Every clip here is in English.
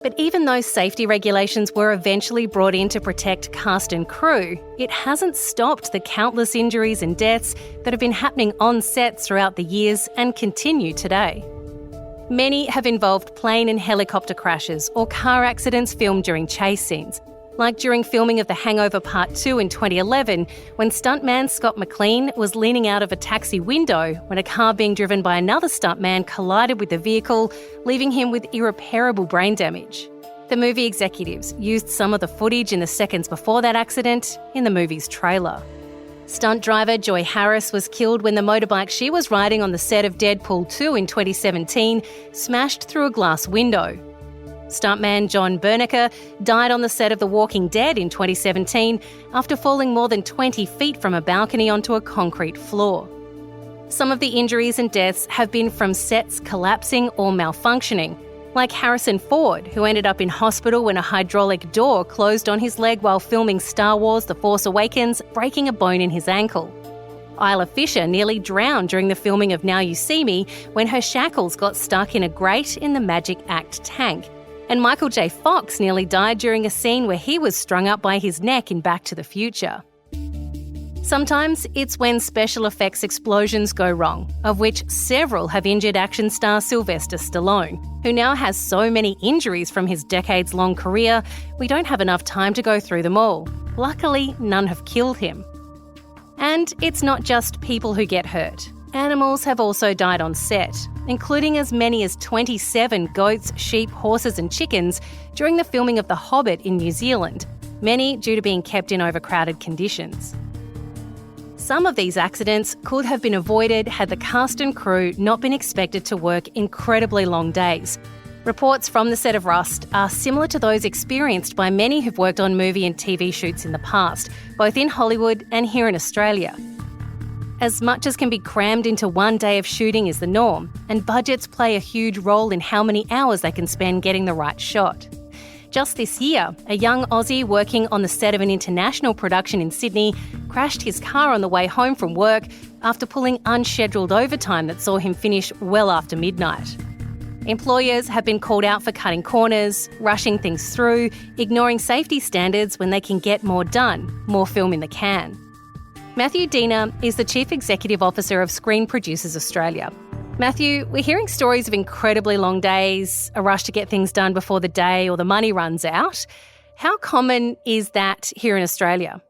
But even though safety regulations were eventually brought in to protect cast and crew, it hasn't stopped the countless injuries and deaths that have been happening on sets throughout the years and continue today. Many have involved plane and helicopter crashes or car accidents filmed during chase scenes, like during filming of The Hangover Part 2 in 2011, when stuntman Scott McLean was leaning out of a taxi window when a car being driven by another stuntman collided with the vehicle, leaving him with irreparable brain damage. The movie executives used some of the footage in the seconds before that accident in the movie's trailer. Stunt driver Joy Harris was killed when the motorbike she was riding on the set of Deadpool 2 in 2017 smashed through a glass window. Stuntman John Bernecker died on the set of The Walking Dead in 2017 after falling more than 20 feet from a balcony onto a concrete floor. Some of the injuries and deaths have been from sets collapsing or malfunctioning, like Harrison Ford, who ended up in hospital when a hydraulic door closed on his leg while filming Star Wars The Force Awakens, breaking a bone in his ankle. Isla Fisher nearly drowned during the filming of Now You See Me when her shackles got stuck in a grate in the Magic Act tank. And Michael J. Fox nearly died during a scene where he was strung up by his neck in Back to the Future. Sometimes it's when special effects explosions go wrong, of which several have injured action star Sylvester Stallone, who now has so many injuries from his decades-long career, we don't have enough time to go through them all. Luckily, none have killed him. And it's not just people who get hurt. Animals have also died on set, including as many as 27 goats, sheep, horses and chickens during the filming of The Hobbit in New Zealand, many due to being kept in overcrowded conditions. Some of these accidents could have been avoided had the cast and crew not been expected to work incredibly long days. Reports from the set of Rust are similar to those experienced by many who've worked on movie and TV shoots in the past, both in Hollywood and here in Australia. As much as can be crammed into one day of shooting is the norm, and budgets play a huge role in how many hours they can spend getting the right shot. Just this year, a young Aussie working on the set of an international production in Sydney crashed his car on the way home from work after pulling unscheduled overtime that saw him finish well after midnight. Employers have been called out for cutting corners, rushing things through, ignoring safety standards when they can get more done, more film in the can. Matthew Diener is the Chief Executive Officer of Screen Producers Australia. Matthew, we're hearing stories of incredibly long days, a rush to get things done before the day or the money runs out. How common is that here in Australia?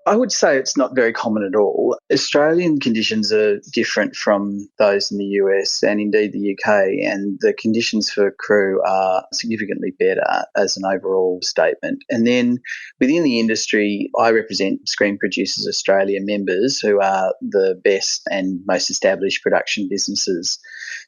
I would say it's not very common at all. Australian conditions are different from those in the US and indeed the UK, and the conditions for crew are significantly better as an overall statement. And then within the industry, I represent Screen Producers Australia members who are the best and most established production businesses.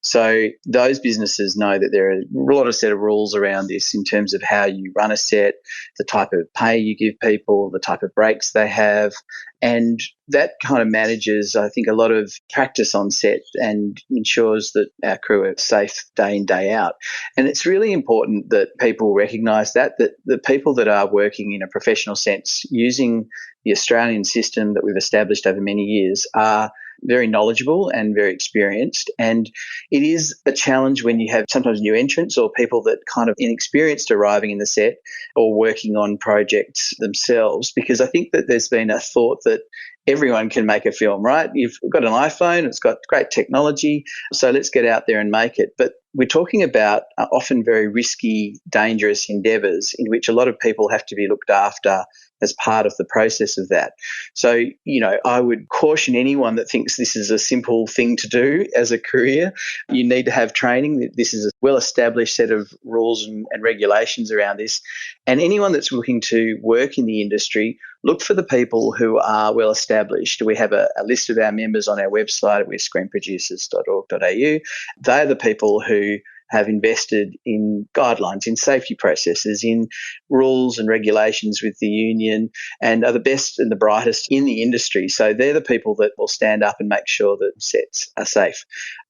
So those businesses know that there are a lot of set of rules around this in terms of how you run a set, the type of pay you give people, the type of breaks they have, and that kind of manages, I think, a lot of practice on set and ensures that our crew are safe day in, day out. And it's really important that people recognise that the people that are working in a professional sense using the Australian system that we've established over many years are very knowledgeable and very experienced. And it is a challenge when you have sometimes new entrants or people that kind of inexperienced arriving in the set or working on projects themselves, because I think that there's been a thought that everyone can make a film, right? You've got an iPhone, it's got great technology, so let's get out there and make it. But we're talking about often very risky, dangerous endeavours in which a lot of people have to be looked after as part of the process of that. So, I would caution anyone that thinks this is a simple thing to do as a career. You need to have training. This is a well-established set of rules and regulations around this. And anyone that's looking to work in the industry, look for the people who are well established. We have a list of our members on our website. We're screenproducers.org.au. They're the people who have invested in guidelines, in safety processes, in rules and regulations with the union, and are the best and the brightest in the industry. So they're the people that will stand up and make sure that sets are safe.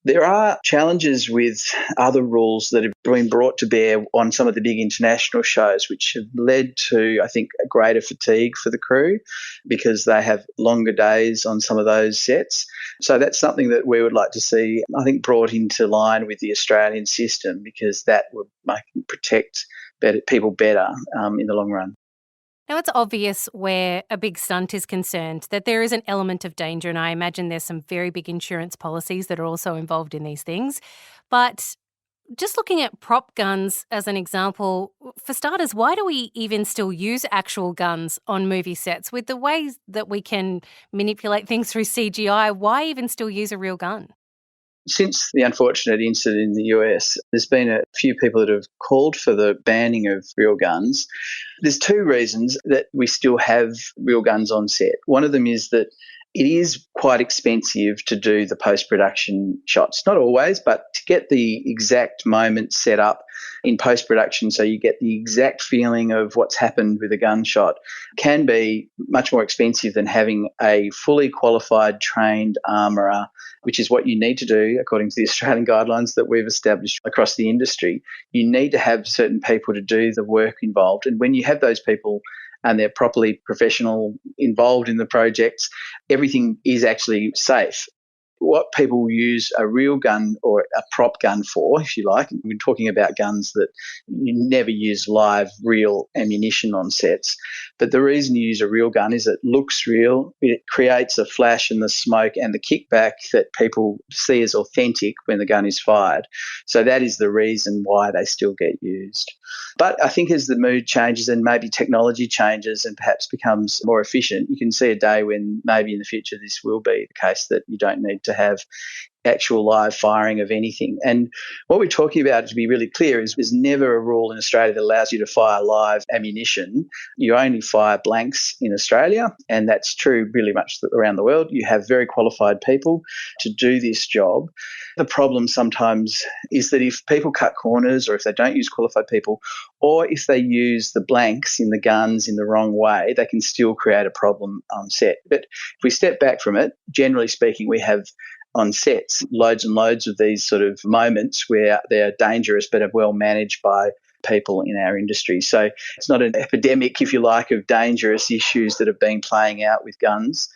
There are challenges with other rules that have been brought to bear on some of the big international shows, which have led to, I think, a greater fatigue for the crew because they have longer days on some of those sets. So that's something that we would like to see, I think, brought into line with the Australian system, because that would protect people better in the long run. Now, it's obvious where a big stunt is concerned that there is an element of danger, and I imagine there's some very big insurance policies that are also involved in these things. But just looking at prop guns as an example, for starters, why do we even still use actual guns on movie sets? With the ways that we can manipulate things through CGI, why even still use a real gun? Since the unfortunate incident in the US, there's been a few people that have called for the banning of real guns. There's two reasons that we still have real guns on set. One of them is that it is quite expensive to do the post-production shots. Not always, but to get the exact moment set up in post-production so you get the exact feeling of what's happened with a gunshot can be much more expensive than having a fully qualified, trained armourer, which is what you need to do according to the Australian guidelines that we've established across the industry. You need to have certain people to do the work involved. And when you have those people and they're properly professional, involved in the projects, everything is actually safe. What people use a real gun or a prop gun for, if you like, we're talking about guns that you never use live, real ammunition on sets. But the reason you use a real gun is it looks real, it creates a flash and the smoke and the kickback that people see as authentic when the gun is fired. So that is the reason why they still get used. But I think as the mood changes and maybe technology changes and perhaps becomes more efficient, you can see a day when maybe in the future this will be the case, that you don't need to have actual live firing of anything. And what we're talking about, to be really clear, is there's never a rule in Australia that allows you to fire live ammunition. You only fire blanks in Australia, and that's true really much around the world. You have very qualified people to do this job. The problem sometimes is that if people cut corners, or if they don't use qualified people, or if they use the blanks in the guns in the wrong way, they can still create a problem on set. But if we step back from it, generally speaking, we have on sets loads and loads of these sort of moments where they're dangerous but are well managed by people in our industry. So it's not an epidemic, if you like, of dangerous issues that have been playing out with guns.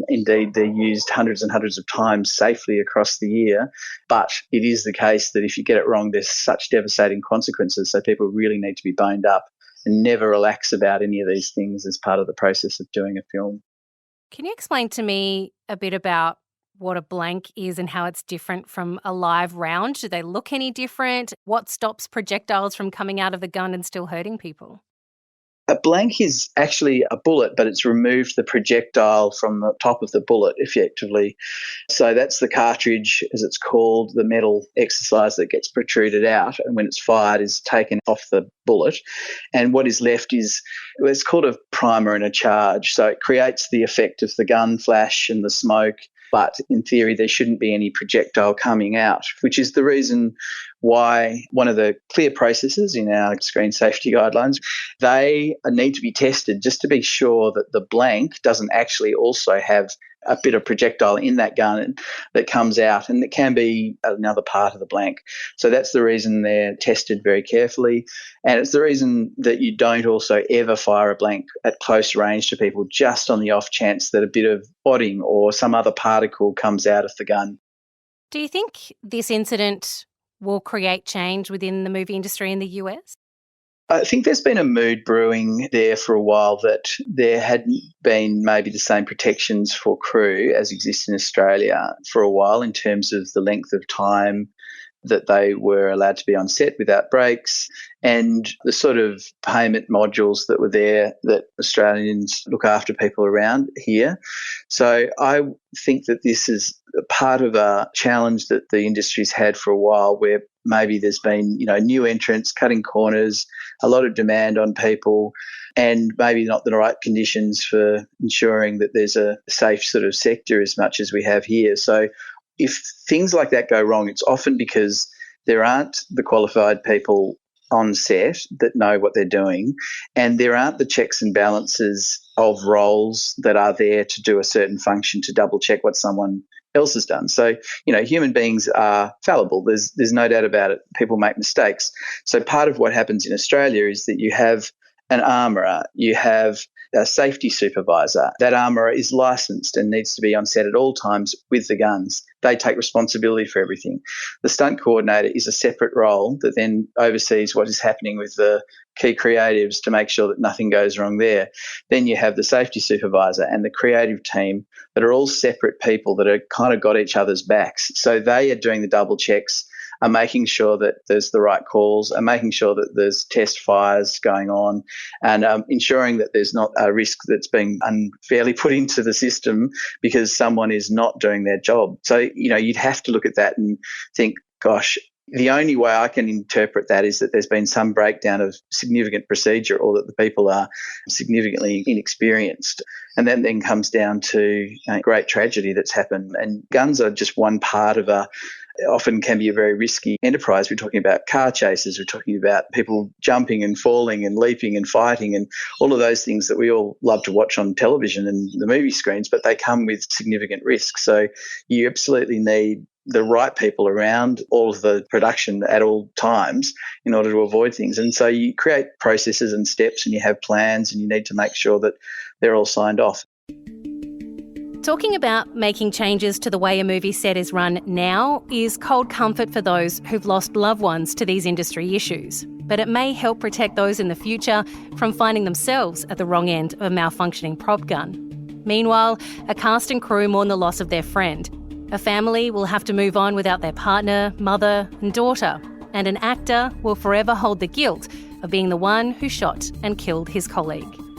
Indeed, they're used hundreds and hundreds of times safely across the year. But it is the case that if you get it wrong, there's such devastating consequences. So people really need to be boned up and never relax about any of these things as part of the process of doing a film. Can you explain to me a bit about what a blank is and how it's different from a live round? Do they look any different? What stops projectiles from coming out of the gun and still hurting people? A blank is actually a bullet, but it's removed the projectile from the top of the bullet effectively. So that's the cartridge, as it's called, the metal exercise that gets protruded out, and when it's fired is taken off the bullet. And what is left is, it's called a primer and a charge. So it creates the effect of the gun flash and the smoke, but in theory there shouldn't be any projectile coming out, which is the reason why one of the clear processes in our screen safety guidelines, they need to be tested just to be sure that the blank doesn't actually also have a bit of projectile in that gun that comes out, and it can be another part of the blank. So that's the reason they're tested very carefully, and it's the reason that you don't also ever fire a blank at close range to people, just on the off chance that a bit of wadding or some other particle comes out of the gun. Do you think this incident will create change within the movie industry in the US? I think there's been a mood brewing there for a while that there hadn't been maybe the same protections for crew as exist in Australia for a while, in terms of the length of time that they were allowed to be on set without breaks, and the sort of payment modules that were there that Australians look after people around here. So I think that this is part of a challenge that the industry's had for a while, where maybe there's been, new entrants cutting corners, a lot of demand on people, and maybe not the right conditions for ensuring that there's a safe sort of sector as much as we have here. So if things like that go wrong, it's often because there aren't the qualified people on set that know what they're doing, and there aren't the checks and balances of roles that are there to do a certain function to double check what someone else has done. So, human beings are fallible. There's no doubt about it. People make mistakes. So part of what happens in Australia is that you have an armourer, you have a safety supervisor. That armourer is licensed and needs to be on set at all times with the guns. They take responsibility for everything. The stunt coordinator is a separate role that then oversees what is happening with the key creatives to make sure that nothing goes wrong there. Then you have the safety supervisor and the creative team that are all separate people that are kind of got each other's backs. So they are doing the double checks, are making sure that there's the right calls, are making sure that there's test fires going on, and ensuring that there's not a risk that's being unfairly put into the system because someone is not doing their job. So, you'd have to look at that and think, gosh, the only way I can interpret that is that there's been some breakdown of significant procedure or that the people are significantly inexperienced. And that then comes down to a great tragedy that's happened. And guns are just one part of often can be a very risky enterprise. We're talking about car chases, we're talking about people jumping and falling and leaping and fighting and all of those things that we all love to watch on television and the movie screens, but they come with significant risk. So you absolutely need the right people around all of the production at all times in order to avoid things. And so you create processes and steps and you have plans and you need to make sure that they're all signed off. Talking about making changes to the way a movie set is run now is cold comfort for those who've lost loved ones to these industry issues. But it may help protect those in the future from finding themselves at the wrong end of a malfunctioning prop gun. Meanwhile, a cast and crew mourn the loss of their friend. A family will have to move on without their partner, mother and daughter. And an actor will forever hold the guilt of being the one who shot and killed his colleague.